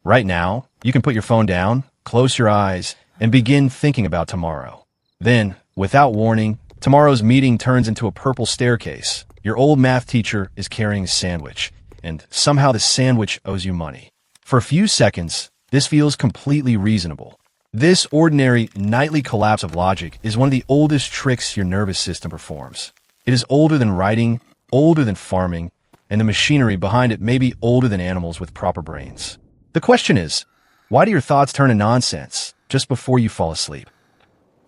Right now, you can put your phone down, close your eyes, and begin thinking about tomorrow. Then, without warning, tomorrow's meeting turns into a purple staircase. Your old math teacher is carrying a sandwich, and somehow the sandwich owes you money. For a few seconds, this feels completely reasonable. This ordinary nightly collapse of logic is one of the oldest tricks your nervous system performs. It is older than writing, older than farming, and the machinery behind it may be older than animals with proper brains. The question is, why do your thoughts turn to nonsense just before you fall asleep?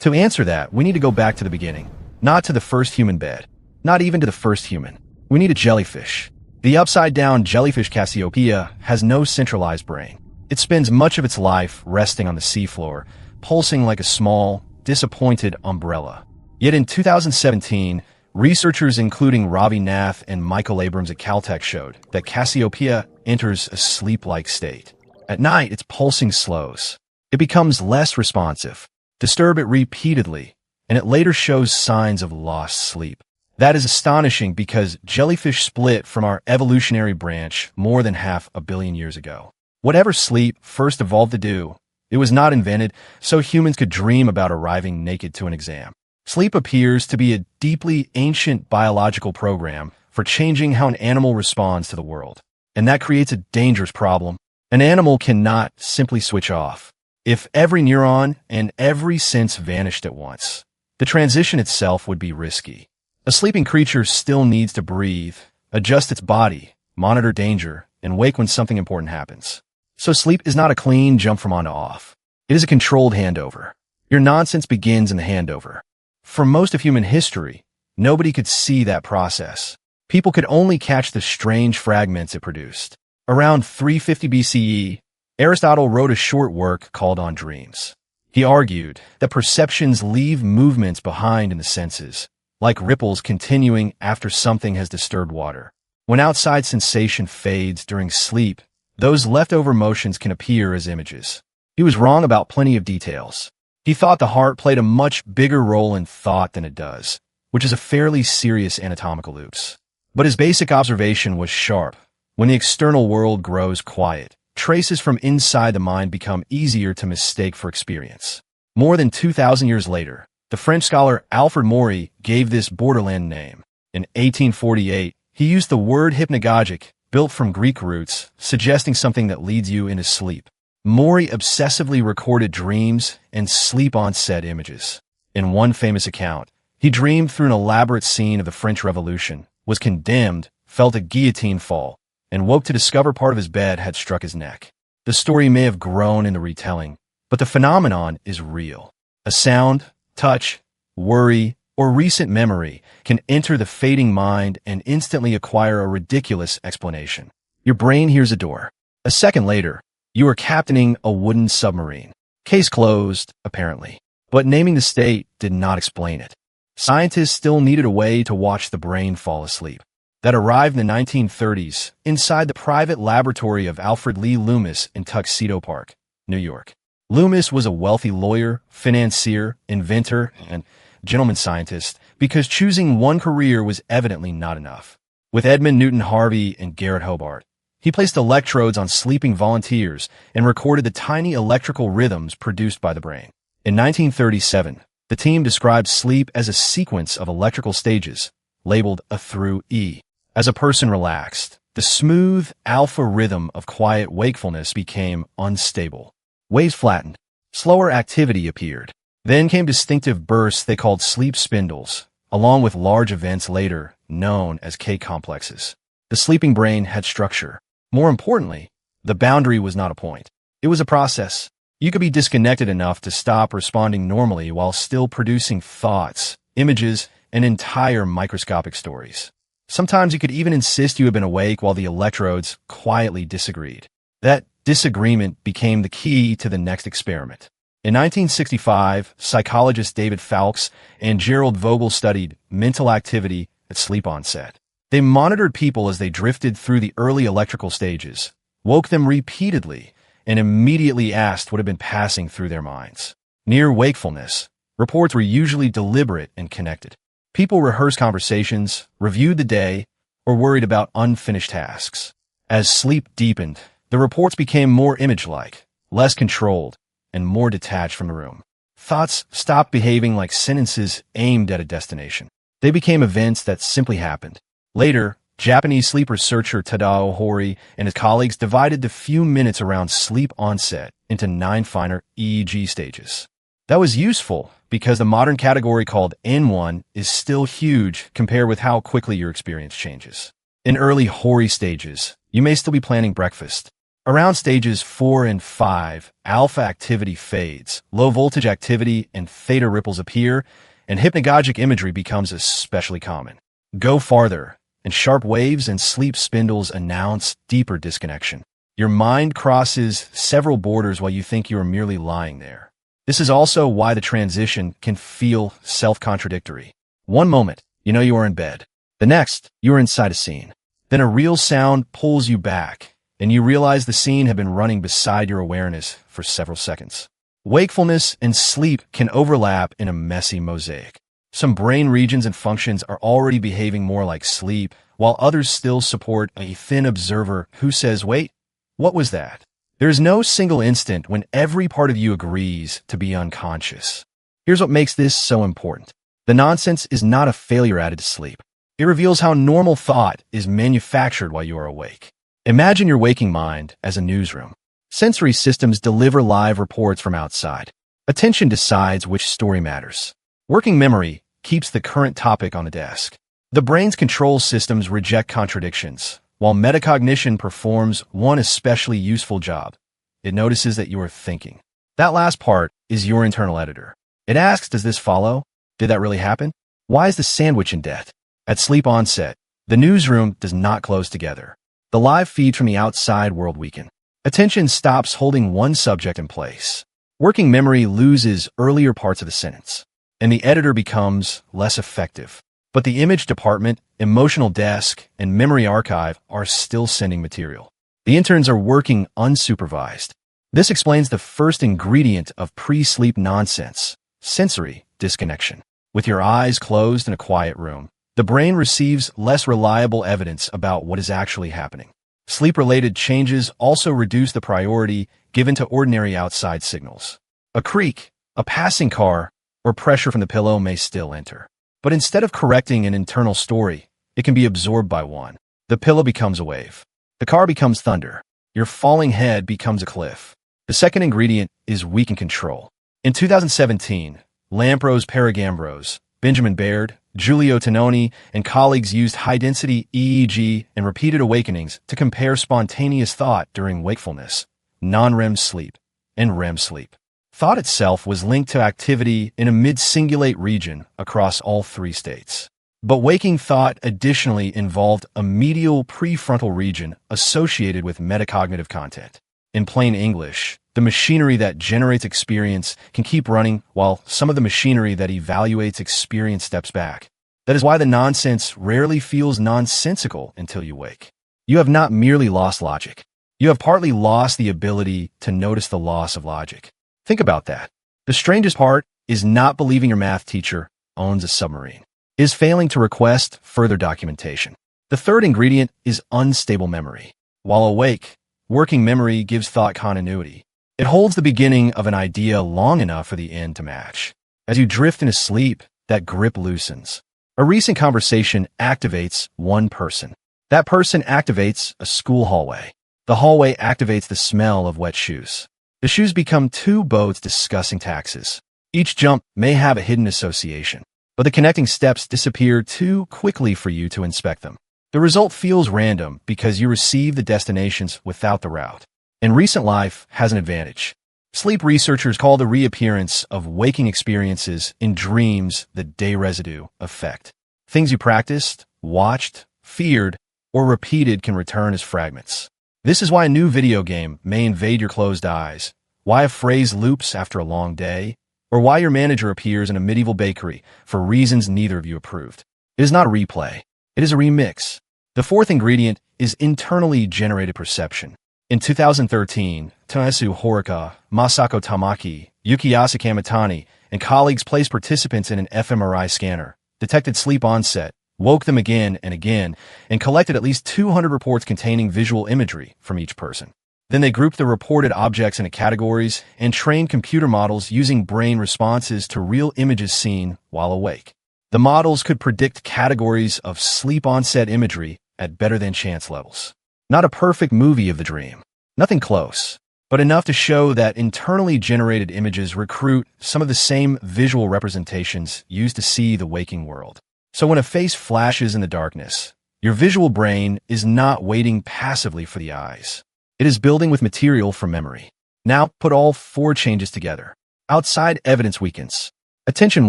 To answer that, we need to go back to the beginning, not to the first human bed, not even to the first human. We need a jellyfish. The upside-down jellyfish Cassiopea has no centralized brain. It spends much of its life resting on the seafloor, pulsing like a small, disappointed umbrella. Yet in 2017, researchers including Ravi Nath and Michael Abrams at Caltech showed that Cassiopea enters a sleep-like state. At night, its pulsing slows. It becomes less responsive. Disturb it repeatedly, and it later shows signs of lost sleep. That is astonishing because jellyfish split from our evolutionary branch more than 500 million years ago. Whatever sleep first evolved to do, it was not invented so humans could dream about arriving naked to an exam. Sleep appears to be a deeply ancient biological program for changing how an animal responds to the world. And that creates a dangerous problem. An animal cannot simply switch off. If every neuron and every sense vanished at once, the transition itself would be risky. A sleeping creature still needs to breathe, adjust its body, monitor danger, and wake when something important happens. So sleep is not a clean jump from on to off. It is a controlled handover. Your nonsense begins in the handover. For most of human history, nobody could see that process. People could only catch the strange fragments it produced. Around 350 BCE, Aristotle wrote a short work called On Dreams. He argued that perceptions leave movements behind in the senses, like ripples continuing after something has disturbed water. When outside sensation fades during sleep, those leftover motions can appear as images. He was wrong about plenty of details. He thought the heart played a much bigger role in thought than it does, which is a fairly serious anatomical oops. But his basic observation was sharp. When the external world grows quiet, traces from inside the mind become easier to mistake for experience. More than 2,000 years later, the French scholar Alfred Maury gave this borderland name. In 1848, he used the word hypnagogic, built from Greek roots, suggesting something that leads you into sleep. Maury obsessively recorded dreams and sleep-onset images. In one famous account, he dreamed through an elaborate scene of the French Revolution, was condemned, felt a guillotine fall, and woke to discover part of his bed had struck his neck. The story may have grown in the retelling, but the phenomenon is real. A sound, touch, worry, or recent memory can enter the fading mind and instantly acquire a ridiculous explanation. Your brain hears a door. A second later, you are captaining a wooden submarine. Case closed, apparently. But naming the state did not explain it. Scientists still needed a way to watch the brain fall asleep. That arrived in the 1930s inside the private laboratory of Alfred Lee Loomis in Tuxedo Park, New York. Loomis was a wealthy lawyer, financier, inventor, and gentleman scientist because choosing one career was evidently not enough. With Edmund Newton Harvey and Garrett Hobart, he placed electrodes on sleeping volunteers and recorded the tiny electrical rhythms produced by the brain. In 1937, the team described sleep as a sequence of electrical stages, labeled A through E. As a person relaxed, the smooth alpha rhythm of quiet wakefulness became unstable. Waves flattened. Slower activity appeared. Then came distinctive bursts they called sleep spindles, along with large events later known as K-complexes. The sleeping brain had structure. More importantly, the boundary was not a point. It was a process. You could be disconnected enough to stop responding normally while still producing thoughts, images, and entire microscopic stories. Sometimes you could even insist you had been awake while the electrodes quietly disagreed. That disagreement became the key to the next experiment. In 1965, psychologists David Fowlkes and Gerald Vogel studied mental activity at sleep onset. They monitored people as they drifted through the early electrical stages, woke them repeatedly, and immediately asked what had been passing through their minds. Near wakefulness, reports were usually deliberate and connected. People rehearsed conversations, reviewed the day, or worried about unfinished tasks. As sleep deepened, The reports became more image-like, less controlled, and more detached from the room. Thoughts stopped behaving like sentences aimed at a destination. They became events that simply happened. Later, Japanese sleep researcher Tadao Hori and his colleagues divided the few minutes around sleep onset into 9 finer EEG stages. That was useful because the modern category called N1 is still huge compared with how quickly your experience changes. In early Hori stages, you may still be planning breakfast. Around stages 4 and 5, alpha activity fades, low voltage activity and theta ripples appear, and hypnagogic imagery becomes especially common. Go farther, and sharp waves and sleep spindles announce deeper disconnection. Your mind crosses several borders while you think you are merely lying there. This is also why the transition can feel self-contradictory. One moment, you know you are in bed. The next, you are inside a scene. Then a real sound pulls you back, and you realize the scene had been running beside your awareness for several seconds. Wakefulness and sleep can overlap in a messy mosaic. Some brain regions and functions are already behaving more like sleep, while others still support a thin observer who says, wait, what was that? There is no single instant when every part of you agrees to be unconscious. Here's what makes this so important. The nonsense is not a failure added to sleep. It reveals how normal thought is manufactured while you are awake. Imagine your waking mind as a newsroom. Sensory systems deliver live reports from outside. Attention decides which story matters. Working memory keeps the current topic on the desk. The brain's control systems reject contradictions, while metacognition performs one especially useful job. It notices that you are thinking. That last part is your internal editor. It asks, does this follow? Did that really happen? Why is the sandwich in debt? At sleep onset, the newsroom does not close together. The live feed from the outside world weaken. Attention stops holding one subject in place. Working memory loses earlier parts of the sentence, and the editor becomes less effective. But the image department, emotional desk, and memory archive are still sending material. The interns are working unsupervised. This explains the first ingredient of pre-sleep nonsense, sensory disconnection. With your eyes closed in a quiet room, the brain receives less reliable evidence about what is actually happening. Sleep-related changes also reduce the priority given to ordinary outside signals. A creak, a passing car, or pressure from the pillow may still enter. But instead of correcting an internal story, it can be absorbed by one. The pillow becomes a wave. The car becomes thunder. Your falling head becomes a cliff. The second ingredient is weaken control. In 2017, Lampros Paragambros, Benjamin Baird, Giulio Tononi, and colleagues used high-density EEG and repeated awakenings to compare spontaneous thought during wakefulness, non-REM sleep, and REM sleep. Thought itself was linked to activity in a mid-cingulate region across all 3 states. But waking thought additionally involved a medial prefrontal region associated with metacognitive content. In plain English, the machinery that generates experience can keep running while some of the machinery that evaluates experience steps back. That is why the nonsense rarely feels nonsensical until you wake. You have not merely lost logic. You have partly lost the ability to notice the loss of logic. Think about that. The strangest part is not believing your math teacher owns a submarine. It is failing to request further documentation. The third ingredient is unstable memory. While awake, working memory gives thought continuity. It holds the beginning of an idea long enough for the end to match. As you drift into sleep, that grip loosens. A recent conversation activates one person. That person activates a school hallway. The hallway activates the smell of wet shoes. The shoes become 2 boats discussing taxes. Each jump may have a hidden association, but the connecting steps disappear too quickly for you to inspect them. The result feels random because you receive the destinations without the route. And recent life has an advantage. Sleep researchers call the reappearance of waking experiences in dreams the day residue effect. Things you practiced, watched, feared, or repeated can return as fragments. This is why a new video game may invade your closed eyes, why a phrase loops after a long day, or why your manager appears in a medieval bakery for reasons neither of you approved. It is not a replay. It is a remix. The fourth ingredient is internally generated perception. In 2013, Tanesu Horika, Masako Tamaki, Yukiasa Kamitani, and colleagues placed participants in an fMRI scanner, detected sleep onset, woke them again and again, and collected at least 200 reports containing visual imagery from each person. Then they grouped the reported objects into categories and trained computer models using brain responses to real images seen while awake. The models could predict categories of sleep-onset imagery at better-than-chance levels. Not a perfect movie of the dream. Nothing close, but enough to show that internally generated images recruit some of the same visual representations used to see the waking world. So when a face flashes in the darkness, your visual brain is not waiting passively for the eyes. It is building with material from memory. Now put all four changes together. Outside evidence weakens. Attention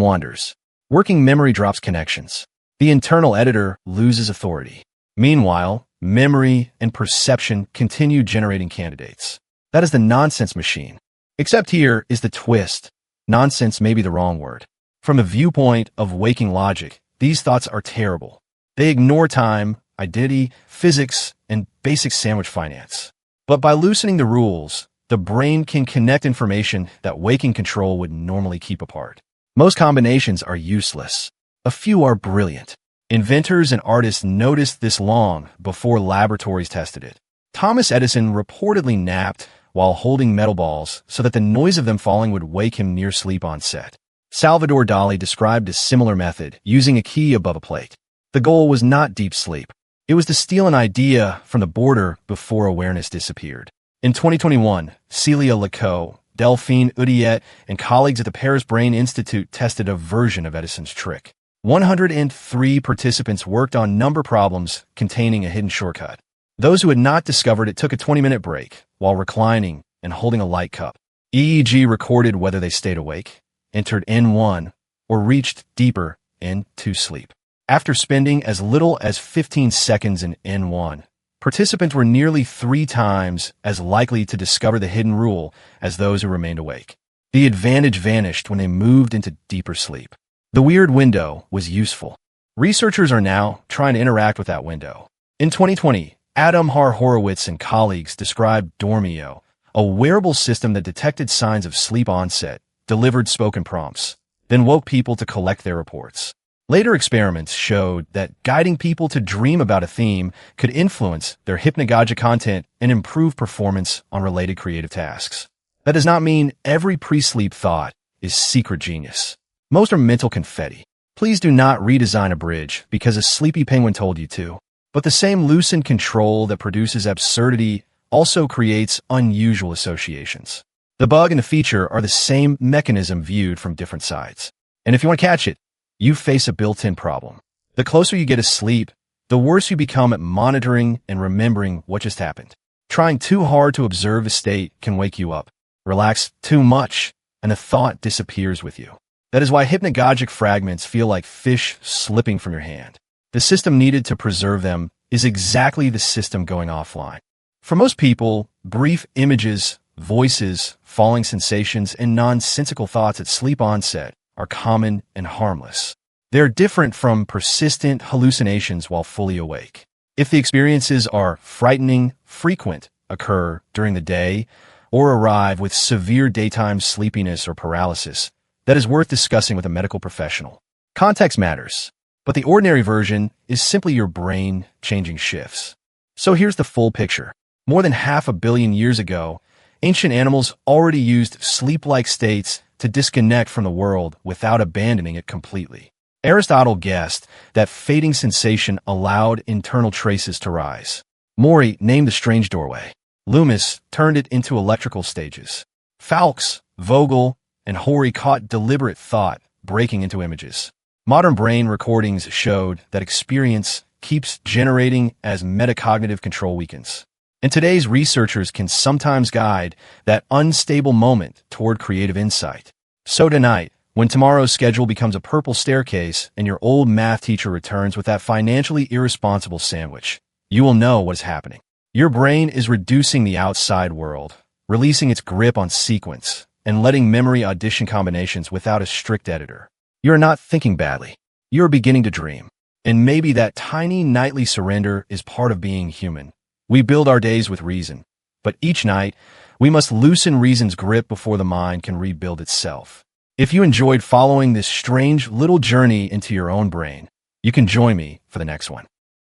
wanders. Working memory drops connections. The internal editor loses authority. Meanwhile, memory and perception continue generating candidates. That is the nonsense machine. Except here is the twist. Nonsense may be the wrong word. From the viewpoint of waking logic, these thoughts are terrible. They ignore time, identity, physics, and basic sandwich finance. But by loosening the rules, the brain can connect information that waking control would normally keep apart. Most combinations are useless. A few are brilliant. Inventors and artists noticed this long before laboratories tested it. Thomas Edison reportedly napped while holding metal balls so that the noise of them falling would wake him near sleep onset. Salvador Dali described a similar method, using a key above a plate. The goal was not deep sleep. It was to steal an idea from the border before awareness disappeared. In 2021, Celia Lecoq, Delphine Udiet, and colleagues at the Paris Brain Institute tested a version of Edison's trick. 103 participants worked on number problems containing a hidden shortcut. Those who had not discovered it took a 20-minute break while reclining and holding a light cup. EEG recorded whether they stayed awake, entered N1, or reached deeper into sleep. After spending as little as 15 seconds in N1, participants were nearly 3 times as likely to discover the hidden rule as those who remained awake. The advantage vanished when they moved into deeper sleep. The weird window was useful. Researchers are now trying to interact with that window. In 2020, Adam Horowitz and colleagues described Dormio, a wearable system that detected signs of sleep onset, delivered spoken prompts, then woke people to collect their reports. Later experiments showed that guiding people to dream about a theme could influence their hypnagogia content and improve performance on related creative tasks. That does not mean every pre-sleep thought is secret genius. Most are mental confetti. Please do not redesign a bridge because a sleepy penguin told you to. But the same loosened control that produces absurdity also creates unusual associations. The bug and the feature are the same mechanism viewed from different sides. And if you want to catch it, you face a built-in problem. The closer you get asleep, the worse you become at monitoring and remembering what just happened. Trying too hard to observe a state can wake you up. Relax too much, and the thought disappears with you. That is why hypnagogic fragments feel like fish slipping from your hand. The system needed to preserve them is exactly the system going offline. For most people, brief images, voices, falling sensations, and nonsensical thoughts at sleep onset are common and harmless. They're different from persistent hallucinations while fully awake. If the experiences are frightening, frequent, occur during the day, or arrive with severe daytime sleepiness or paralysis, that is worth discussing with a medical professional. Context matters, but the ordinary version is simply your brain changing shifts. So here's the full picture. More than 500 million years ago, ancient animals already used sleep-like states to disconnect from the world without abandoning it completely. Aristotle guessed that fading sensation allowed internal traces to rise. Maury named the strange doorway. Loomis turned it into electrical stages. Fowlkes, Vogel, and Horry caught deliberate thought breaking into images. Modern brain recordings showed that experience keeps generating as metacognitive control weakens. And today's researchers can sometimes guide that unstable moment toward creative insight. So tonight, when tomorrow's schedule becomes a purple staircase and your old math teacher returns with that financially irresponsible sandwich, you will know what is happening. Your brain is reducing the outside world, releasing its grip on sequence, and letting memory audition combinations without a strict editor. You are not thinking badly. You are beginning to dream. And maybe that tiny nightly surrender is part of being human. We build our days with reason, but each night, we must loosen reason's grip before the mind can rebuild itself. If you enjoyed following this strange little journey into your own brain, you can join me for the next one.